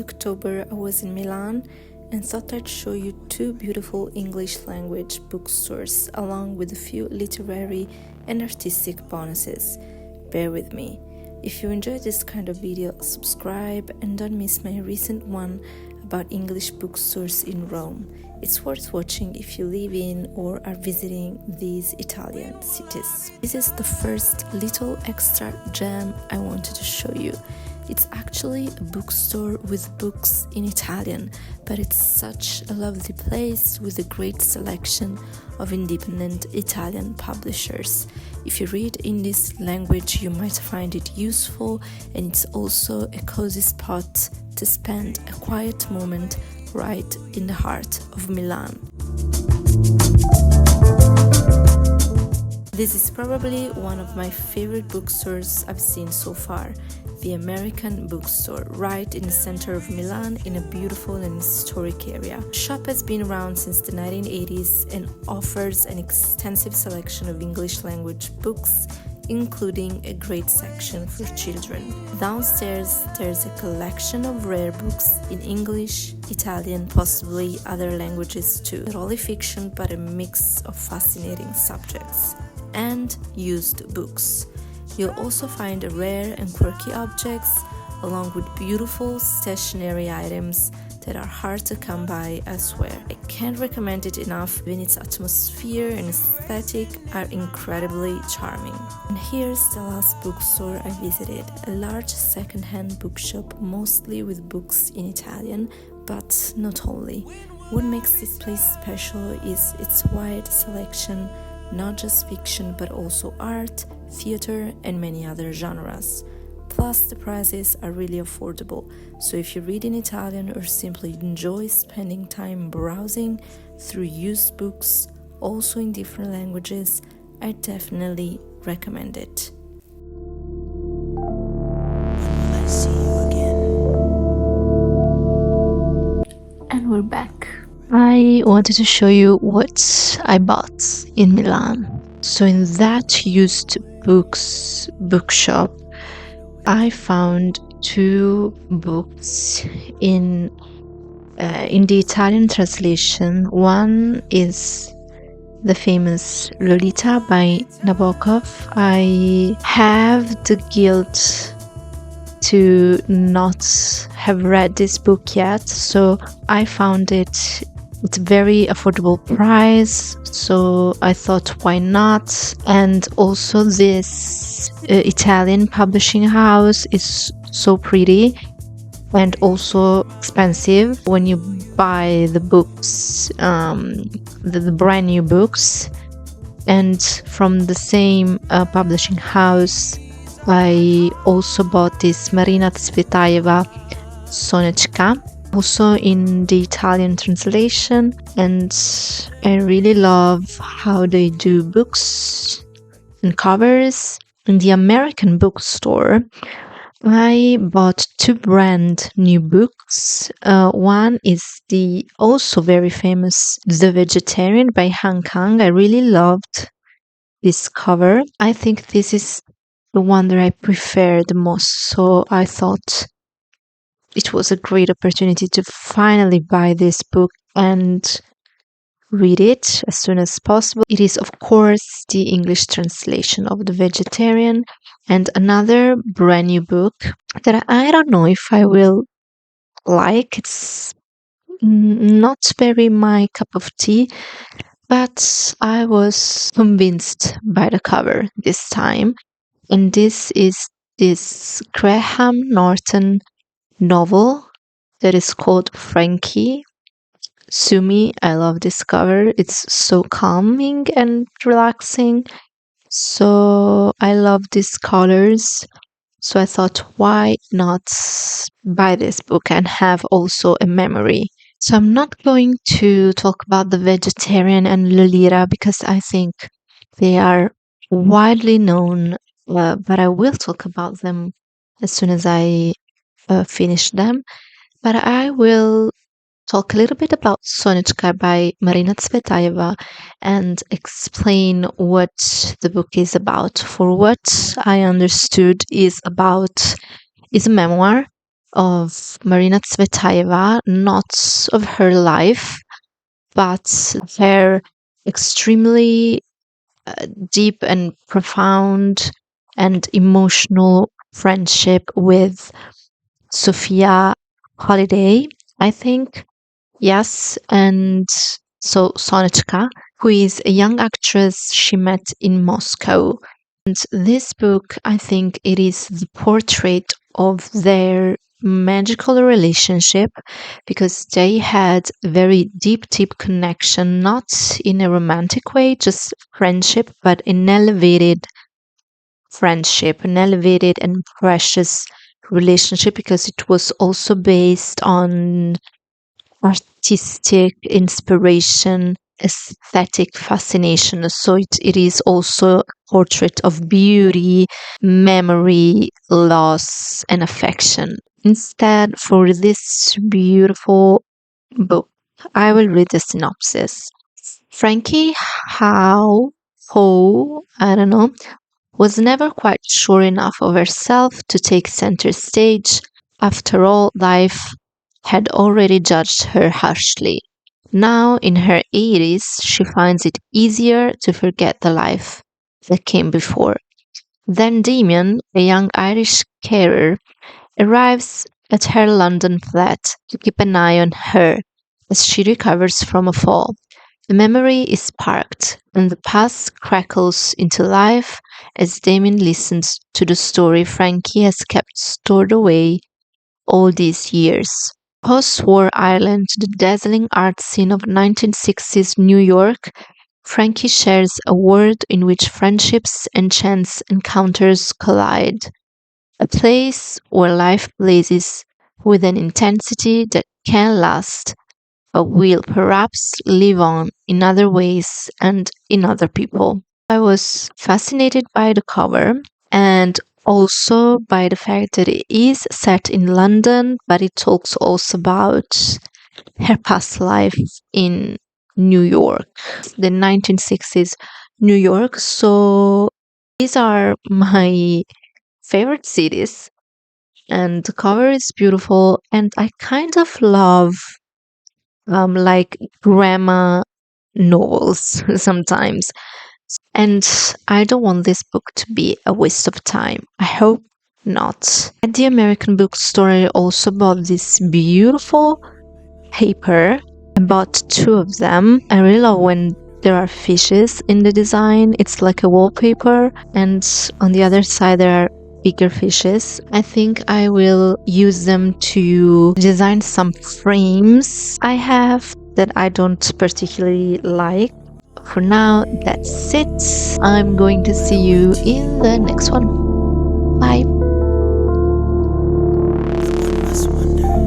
October I was in Milan and thought I'd show you two beautiful English language bookstores along with a few literary and artistic bonuses. Bear with me. If you enjoy this kind of video, subscribe and don't miss my recent one about English bookstores in Rome. It's worth watching if you live in or are visiting these Italian cities. This is the first little extra gem I wanted to show you. It's actually a bookstore with books in Italian, but it's such a lovely place with a great selection of independent Italian publishers. If you read in this language, you might find it useful, and it's also a cozy spot to spend a quiet moment right in the heart of Milan. This is probably one of my favorite bookstores I've seen so far, the American Bookstore, right in the center of Milan in a beautiful and historic area. The shop has been around since the 1980s and offers an extensive selection of English language books, including a great section for children. Downstairs, there's a collection of rare books in English, Italian, possibly other languages too. Not only fiction, but a mix of fascinating subjects. And used books. You'll also find rare and quirky objects, along with beautiful stationery items that are hard to come by elsewhere. I can't recommend it enough, when its atmosphere and aesthetic are incredibly charming. And here's the last bookstore I visited, a large second-hand bookshop, mostly with books in Italian, but not only. What makes this place special is its wide selection, not just fiction but also art, theater and many other genres. Plus the prices are really affordable, so if you read in Italian or simply enjoy spending time browsing through used books, also in different languages, I definitely recommend it. When will I see you again? And we're back. I wanted to show you what I bought in Milan. So in that used books bookshop, I found two books in the Italian translation. One is the famous Lolita by Nabokov. I have the guilt to not have read this book yet, so I found it at a very affordable price, so I thought why not. And also this Italian publishing house is so pretty and also expensive when you buy the books, the brand new books. And from the same publishing house, I also bought this Marina Tsvetaeva Sonechka, also in the Italian translation, and I really love how they do books and covers. In the American bookstore, I bought two brand new books. One is the also very famous The Vegetarian by Han Kang. I really loved this cover. I think this is the one that I prefer the most, so I thought it was a great opportunity to finally buy this book and read it as soon as possible. It is, of course, the English translation of The Vegetarian, and another brand new book that I don't know if I will like. It's not very my cup of tea, but I was convinced by the cover this time. And this is this Graham Norton novel that is called Frankie. Sumi, I love this cover. It's so calming and relaxing. So I love these colors. So I thought, why not buy this book and have also a memory? So I'm not going to talk about The Vegetarian and Lolita because I think they are widely known, but I will talk about them as soon as I finish them. But I will talk a little bit about Sonechka by Marina Tsvetaeva and explain what the book is about. For what I understood is a memoir of Marina Tsvetaeva, not of her life, but her extremely deep and profound and emotional friendship with Sophia Holiday, I think. Yes, and so Sonechka, who is a young actress she met in Moscow. And this book, I think it is the portrait of their magical relationship because they had a very deep, deep connection, not in a romantic way, just friendship, but an elevated friendship, an elevated and precious relationship because it was also based on artistic inspiration, aesthetic fascination. So it is also a portrait of beauty, memory, loss, and affection. Instead, for this beautiful book, I will read the synopsis. Frankie Ho, I don't know, was never quite sure enough of herself to take center stage. After all, life had already judged her harshly. Now, in her 80s, she finds it easier to forget the life that came before. Then Damien, a young Irish carer, arrives at her London flat to keep an eye on her as she recovers from a fall. The memory is sparked, and the past crackles into life as Damien listens to the story Frankie has kept stored away all these years. Post-war Ireland, the dazzling art scene of 1960s New York, Frankie shares a world in which friendships and chance encounters collide. A place where life blazes with an intensity that can last but will perhaps live on in other ways and in other people. I was fascinated by the cover and also by the fact that it is set in London, but it talks also about her past life in New York, the 1960s New York. So these are my favorite cities, and the cover is beautiful, and I kind of love like grandma novels sometimes. And I don't want this book to be a waste of time. I hope not. At the American bookstore, I also bought this beautiful paper. I bought two of them. I really love when there are fishes in the design. It's like a wallpaper, and on the other side, there are bigger fishes. I think I will use them to design some frames I have that I don't particularly like. For now, that's it. I'm going to see you in the next one. Bye. One must wonder.